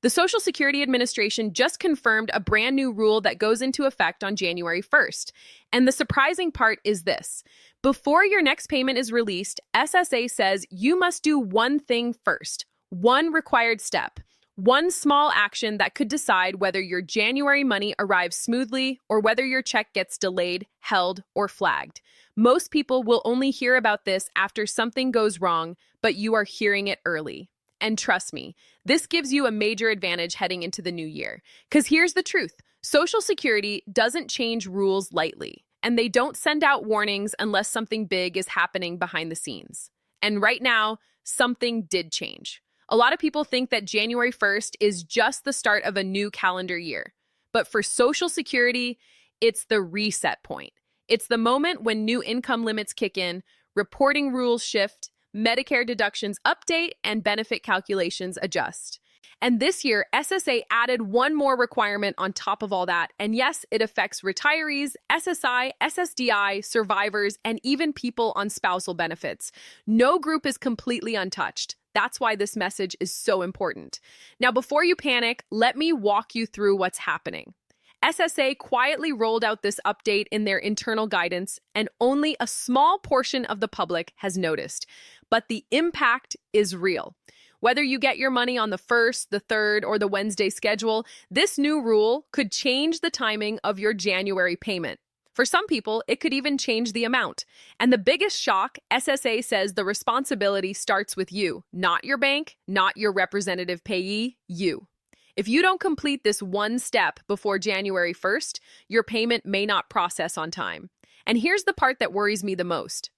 The Social Security Administration just confirmed a brand new rule that goes into effect on January 1st. And the surprising part is this. Before your next payment is released, SSA says you must do one thing first, one required step, one small action that could decide whether your January money arrives smoothly or whether your check gets delayed, held, or flagged. Most people will only hear about this after something goes wrong, but you are hearing it early. And trust me, this gives you a major advantage heading into the new year. Because here's the truth. Social Security doesn't change rules lightly, and they don't send out warnings unless something big is happening behind the scenes. And right now, something did change. A lot of people think that January 1st is just the start of a new calendar year. But for Social Security, it's the reset point. It's the moment when new income limits kick in, reporting rules shift, Medicare deductions update, and benefit calculations adjust. And this year, SSA added one more requirement on top of all that. And yes, it affects retirees, SSI, SSDI, survivors, and even people on spousal benefits. No group is completely untouched. That's why this message is so important. Now, before you panic, let me walk you through what's happening. SSA quietly rolled out this update in their internal guidance, and only a small portion of the public has noticed. But the impact is real. Whether you get your money on the 1st, the 3rd, or the Wednesday schedule, this new rule could change the timing of your January payment. For some people, it could even change the amount. And the biggest shock, SSA says the responsibility starts with you, not your bank, not your representative payee, you. If you don't complete this one step before January 1st, your payment may not process on time. And here's the part that worries me the most.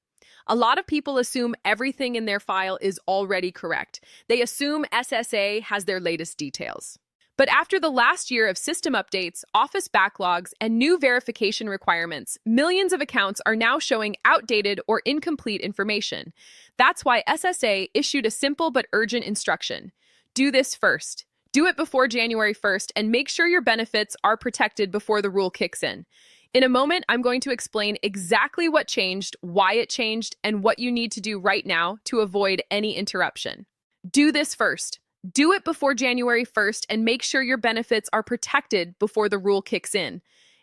A lot of people assume everything in their file is already correct. They assume SSA has their latest details. But after the last year of system updates, office backlogs, and new verification requirements, millions of accounts are now showing outdated or incomplete information. That's why SSA issued a simple but urgent instruction. Do this first. Do it before January 1st and make sure your benefits are protected before the rule kicks in. In a moment, I'm going to explain exactly what changed, why it changed, and what you need to do right now to avoid any interruption. Do this first. Do it before January 1st and make sure your benefits are protected before the rule kicks in.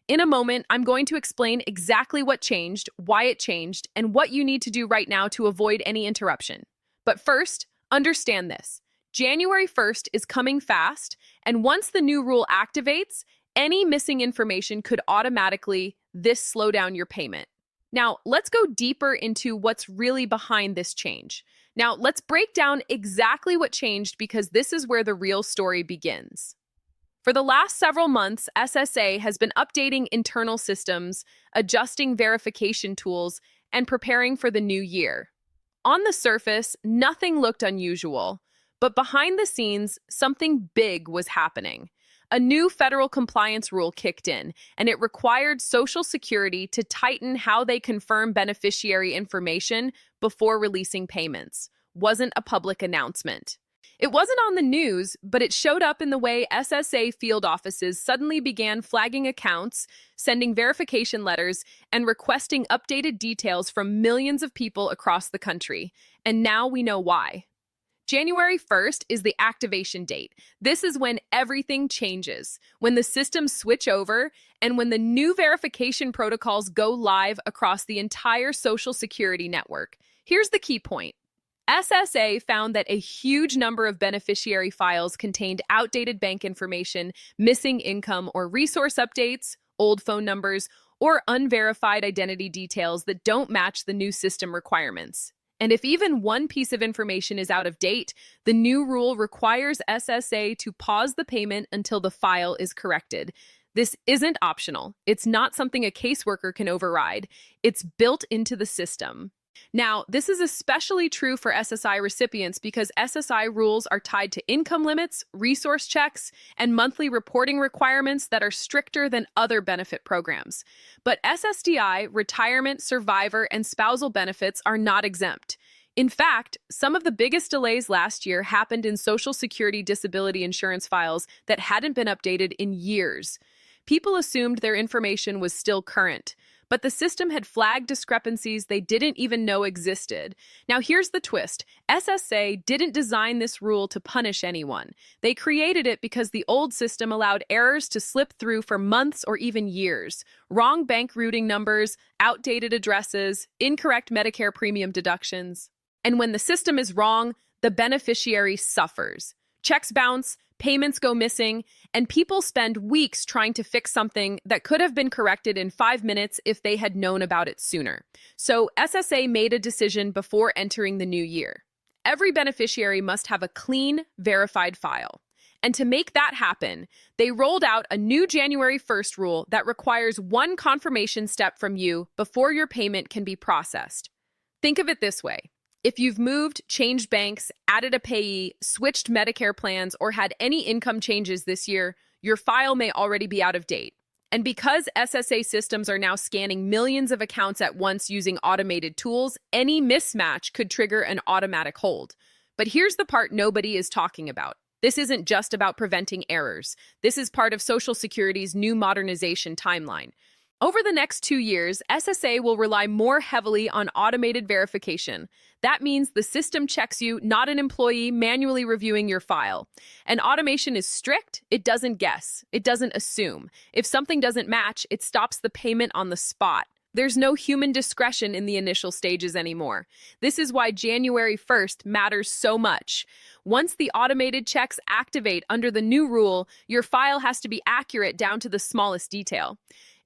In a moment, I'm going to explain exactly what changed, why it changed, and what you need to do right now to avoid any interruption. But first, understand this. January 1st is coming fast, and once the new rule activates, any missing information could automatically slow down your payment. Now, let's go deeper into what's really behind this change. Now, let's break down exactly what changed because this is where the real story begins. For the last several months, SSA has been updating internal systems, adjusting verification tools, and preparing for the new year. On the surface, nothing looked unusual, but behind the scenes, something big was happening. A new federal compliance rule kicked in, and it required Social Security to tighten how they confirm beneficiary information before releasing payments. Wasn't a public announcement. It wasn't on the news, but it showed up in the way SSA field offices suddenly began flagging accounts, sending verification letters, and requesting updated details from millions of people across the country. And now we know why. January 1st is the activation date. This is when everything changes, when the systems switch over, and when the new verification protocols go live across the entire Social Security network. Here's the key point. SSA found that a huge number of beneficiary files contained outdated bank information, missing income or resource updates, old phone numbers, or unverified identity details that don't match the new system requirements. And if even one piece of information is out of date, the new rule requires SSA to pause the payment until the file is corrected. This isn't optional. It's not something a caseworker can override. It's built into the system. Now, this is especially true for SSI recipients because SSI rules are tied to income limits, resource checks, and monthly reporting requirements that are stricter than other benefit programs. But SSDI, retirement, survivor, and spousal benefits are not exempt. In fact, some of the biggest delays last year happened in Social Security disability insurance files that hadn't been updated in years. People assumed their information was still current, but the system had flagged discrepancies they didn't even know existed. Now, here's the twist. SSA didn't design this rule to punish anyone. They created it because the old system allowed errors to slip through for months or even years. Wrong bank routing numbers, outdated addresses, incorrect Medicare premium deductions. And when the system is wrong, the beneficiary suffers. Checks bounce, payments go missing, and people spend weeks trying to fix something that could have been corrected in 5 minutes if they had known about it sooner. So SSA made a decision before entering the new year. Every beneficiary must have a clean, verified file. And to make that happen, they rolled out a new January 1st rule that requires one confirmation step from you before your payment can be processed. Think of it this way. If you've moved, changed banks, added a payee, switched Medicare plans, or had any income changes this year, your file may already be out of date. And because SSA systems are now scanning millions of accounts at once using automated tools, any mismatch could trigger an automatic hold. But here's the part nobody is talking about. This isn't just about preventing errors. This is part of Social Security's new modernization timeline. Over the next 2 years, SSA will rely more heavily on automated verification. That means the system checks you, not an employee manually reviewing your file. And automation is strict. It doesn't guess. It doesn't assume. If something doesn't match, it stops the payment on the spot. There's no human discretion in the initial stages anymore. This is why January 1st matters so much. Once the automated checks activate under the new rule, your file has to be accurate down to the smallest detail.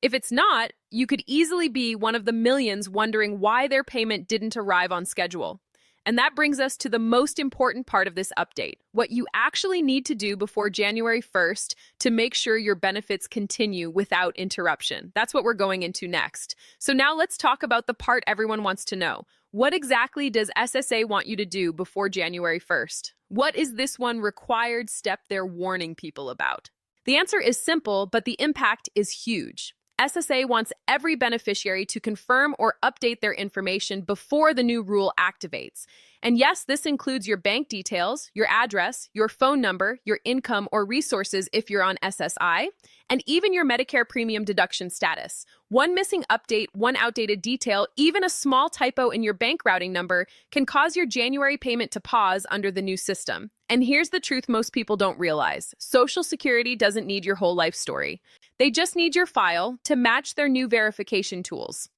If it's not, you could easily be one of the millions wondering why their payment didn't arrive on schedule. And that brings us to the most important part of this update, what you actually need to do before January 1st to make sure your benefits continue without interruption. That's what we're going into next. So now let's talk about the part everyone wants to know. What exactly does SSA want you to do before January 1st? What is this one required step they're warning people about? The answer is simple, but the impact is huge. SSA wants every beneficiary to confirm or update their information before the new rule activates. And yes, this includes your bank details, your address, your phone number, your income or resources if you're on SSI, and even your Medicare premium deduction status. One missing update, one outdated detail, even a small typo in your bank routing number can cause your January payment to pause under the new system. And here's the truth most people don't realize. Social Security doesn't need your whole life story. They just need your file to match their new verification tools.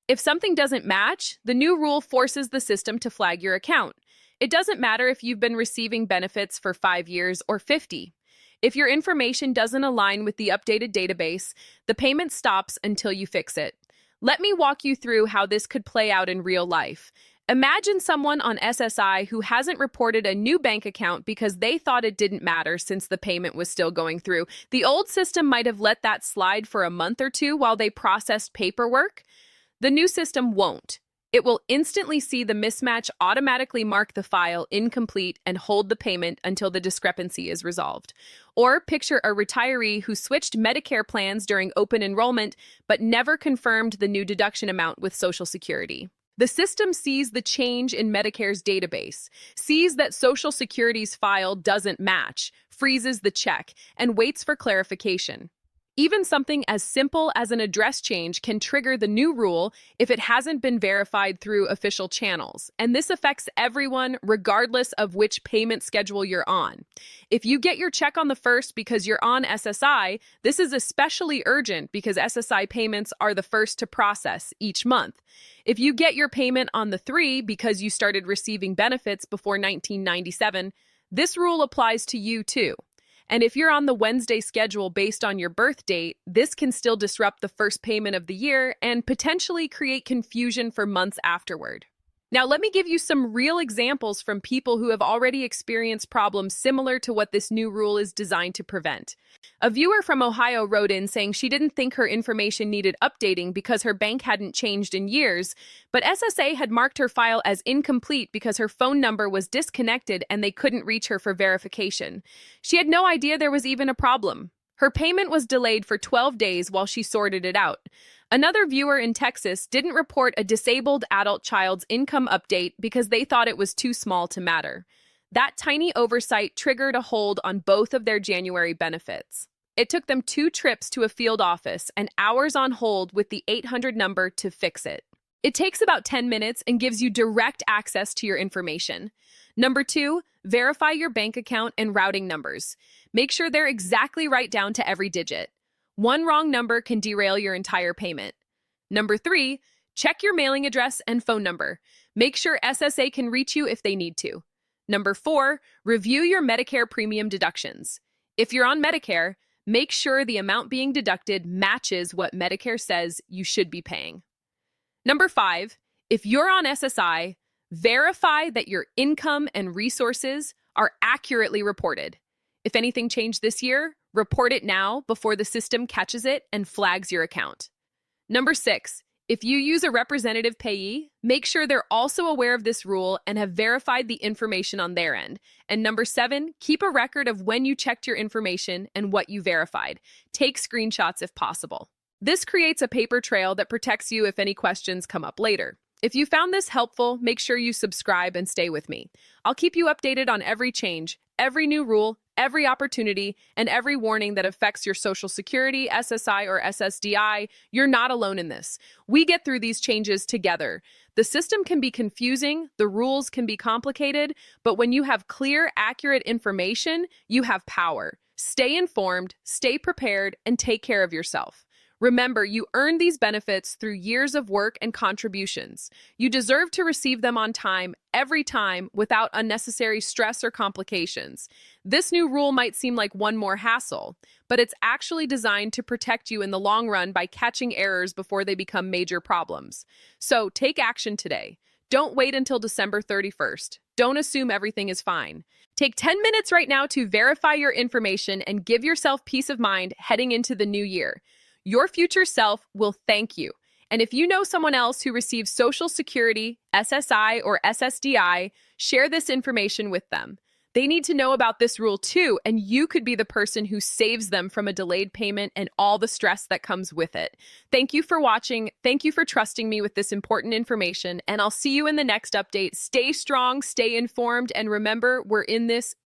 If something doesn't match, the new rule forces the system to flag your account. It doesn't matter if you've been receiving benefits for 5 years or 50. If your information doesn't align with the updated database, the payment stops until you fix it. Let me walk you through how this could play out in real life. Imagine someone on SSI who hasn't reported a new bank account because they thought it didn't matter since the payment was still going through. The old system might have let that slide for a month or two while they processed paperwork. The new system won't. It will instantly see the mismatch, automatically mark the file incomplete, and hold the payment until the discrepancy is resolved. Or picture a retiree who switched Medicare plans during open enrollment but never confirmed the new deduction amount with Social Security. The system sees the change in Medicare's database, sees that Social Security's file doesn't match, freezes the check, and waits for clarification. Even something as simple as an address change can trigger the new rule if it hasn't been verified through official channels. And this affects everyone regardless of which payment schedule you're on. If you get your check on the 1st because you're on SSI, this is especially urgent because SSI payments are the first to process each month. If you get your payment on the 3 because you started receiving benefits before 1997, this rule applies to you too. And if you're on the Wednesday schedule based on your birth date, this can still disrupt the first payment of the year and potentially create confusion for months afterward. Now, let me give you some real examples from people who have already experienced problems similar to what this new rule is designed to prevent. A viewer from Ohio wrote in saying she didn't think her information needed updating because her bank hadn't changed in years, but SSA had marked her file as incomplete because her phone number was disconnected and they couldn't reach her for verification. She had no idea there was even a problem. Her payment was delayed for 12 days while she sorted it out. Another viewer in Texas didn't report a disabled adult child's income update because they thought it was too small to matter. That tiny oversight triggered a hold on both of their January benefits. It took them 2 trips to a field office and hours on hold with the 800 number to fix it. It takes about 10 minutes and gives you direct access to your information. Number 2, verify your bank account and routing numbers. Make sure they're exactly right down to every digit. One wrong number can derail your entire payment. Number 3, check your mailing address and phone number. Make sure SSA can reach you if they need to. Number 4, review your Medicare premium deductions. If you're on Medicare, make sure the amount being deducted matches what Medicare says you should be paying. Number 5, if you're on SSI, verify that your income and resources are accurately reported. If anything changed this year, report it now before the system catches it and flags your account. Number 6, if you use a representative payee, make sure they're also aware of this rule and have verified the information on their end. And number 7, keep a record of when you checked your information and what you verified. Take screenshots if possible. This creates a paper trail that protects you if any questions come up later. If you found this helpful, make sure you subscribe and stay with me. I'll keep you updated on every change, every new rule, every opportunity, and every warning that affects your Social Security, SSI, or SSDI. You're not alone in this. We get through these changes together. The system can be confusing, the rules can be complicated, but when you have clear, accurate information, you have power. Stay informed, stay prepared, and take care of yourself. Remember, you earned these benefits through years of work and contributions. You deserve to receive them on time, every time, without unnecessary stress or complications. This new rule might seem like one more hassle, but it's actually designed to protect you in the long run by catching errors before they become major problems. So take action today. Don't wait until December 31st. Don't assume everything is fine. Take 10 minutes right now to verify your information and give yourself peace of mind heading into the new year. Your future self will thank you. And if you know someone else who receives Social Security, SSI, or SSDI, share this information with them. They need to know about this rule too, and you could be the person who saves them from a delayed payment and all the stress that comes with it. Thank you for watching. Thank you for trusting me with this important information, and I'll see you in the next update. Stay strong, stay informed, and remember, we're in this